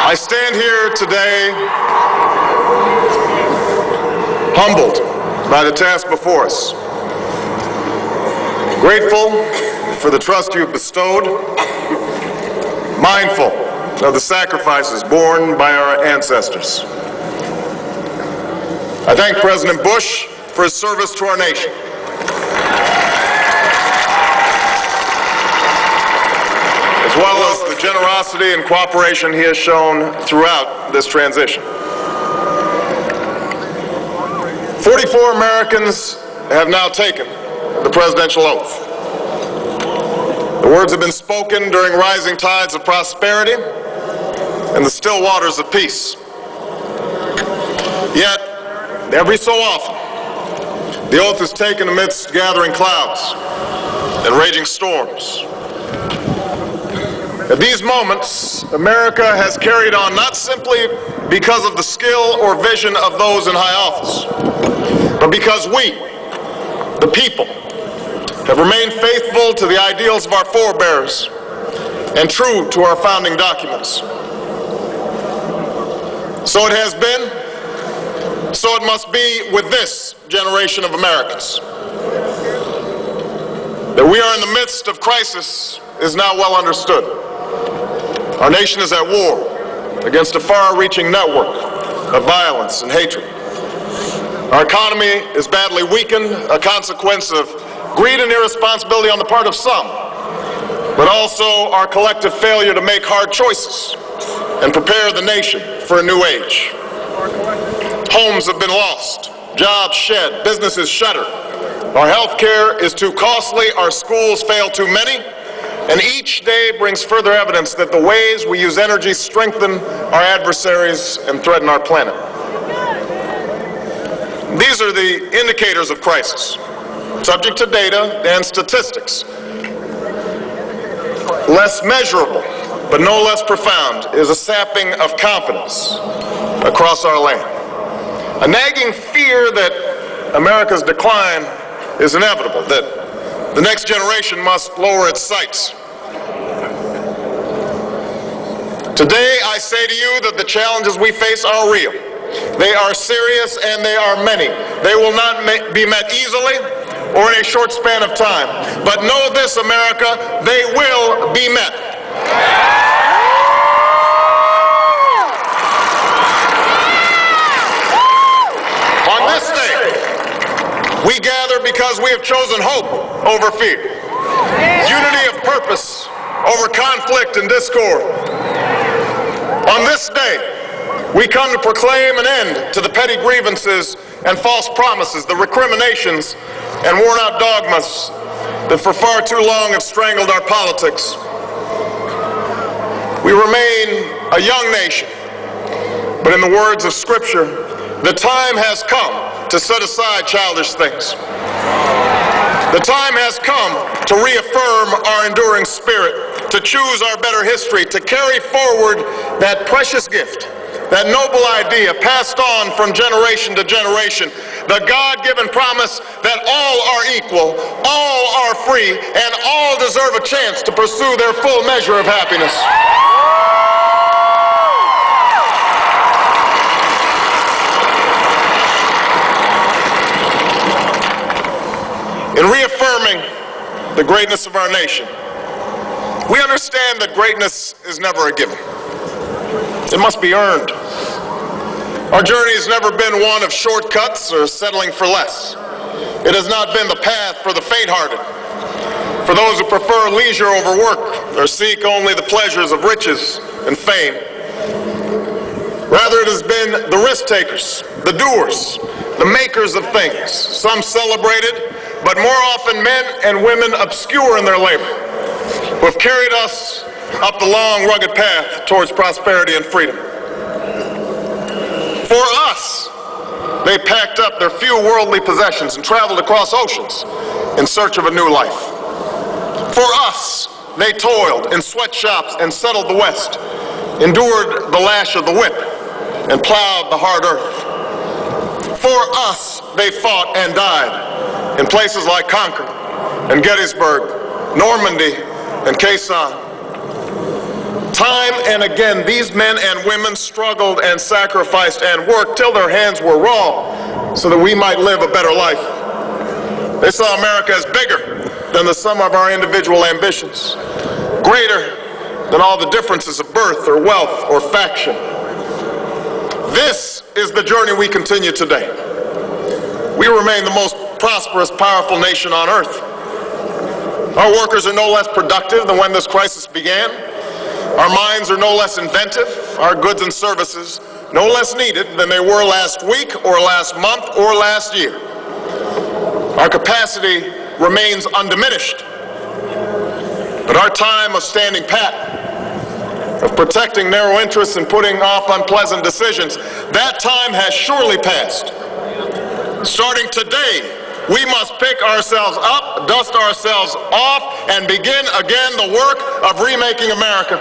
I stand here today humbled by the task before us, grateful for the trust you've bestowed, mindful of the sacrifices borne by our ancestors. I thank President Bush for his service to our nation. As well as the generosity and cooperation he has shown throughout this transition. 44 Americans have now taken the presidential oath. The words have been spoken during rising tides of prosperity and the still waters of peace. Yet, every so often, the oath is taken amidst gathering clouds and raging storms. At these moments, America has carried on not simply because of the skill or vision of those in high office, but because we, the people, have remained faithful to the ideals of our forebears and true to our founding documents. So it has been, so it must be with this generation of Americans. That we are in the midst of crisis is now well understood. Our nation is at war against a far-reaching network of violence and hatred. Our economy is badly weakened, a consequence of greed and irresponsibility on the part of some, but also our collective failure to make hard choices and prepare the nation for a new age. Homes have been lost, jobs shed, businesses shuttered. Our health care is too costly, our schools fail too many, and each day brings further evidence that the ways we use energy strengthen our adversaries and threaten our planet. These are the indicators of crisis, subject to data and statistics. Less measurable, but no less profound, is a sapping of confidence across our land. A nagging fear that America's decline is inevitable, that the next generation must lower its sights. Today, I say to you that the challenges we face are real. They are serious and they are many. They will not be met easily or in a short span of time. But know this, America, they will be met. On this day, we gather because we have chosen hope over fear, unity of purpose over conflict and discord. On this day, we come to proclaim an end to the petty grievances and false promises, the recriminations and worn-out dogmas that for far too long have strangled our politics. We remain a young nation, but in the words of Scripture, the time has come to set aside childish things. The time has come to reaffirm our enduring spirit, to choose our better history, to carry forward that precious gift, that noble idea passed on from generation to generation, the God-given promise that all are equal, all are free, and all deserve a chance to pursue their full measure of happiness. In reaffirming the greatness of our nation, we understand that greatness is never a given. It must be earned. Our journey has never been one of shortcuts or settling for less. It has not been the path for the faint-hearted, for those who prefer leisure over work or seek only the pleasures of riches and fame. Rather, it has been the risk-takers, the doers, the makers of things, some celebrated, but more often men and women obscure in their labor, who have carried us up the long, rugged path towards prosperity and freedom. For us, they packed up their few worldly possessions and traveled across oceans in search of a new life. For us, they toiled in sweatshops and settled the West, endured the lash of the whip, and plowed the hard earth. For us, they fought and died in places like Concord and Gettysburg, Normandy and Quezon. Time and again, these men and women struggled and sacrificed and worked till their hands were raw so that we might live a better life. They saw America as bigger than the sum of our individual ambitions, greater than all the differences of birth or wealth or faction. This is the journey we continue today. We remain the most prosperous, powerful nation on earth. Our workers are no less productive than when this crisis began. Our minds are no less inventive, our goods and services no less needed than they were last week or last month or last year. Our capacity remains undiminished, but our time of standing pat, of protecting narrow interests and putting off unpleasant decisions, that time has surely passed. Starting today, we must pick ourselves up, dust ourselves off, and begin again the work of remaking America.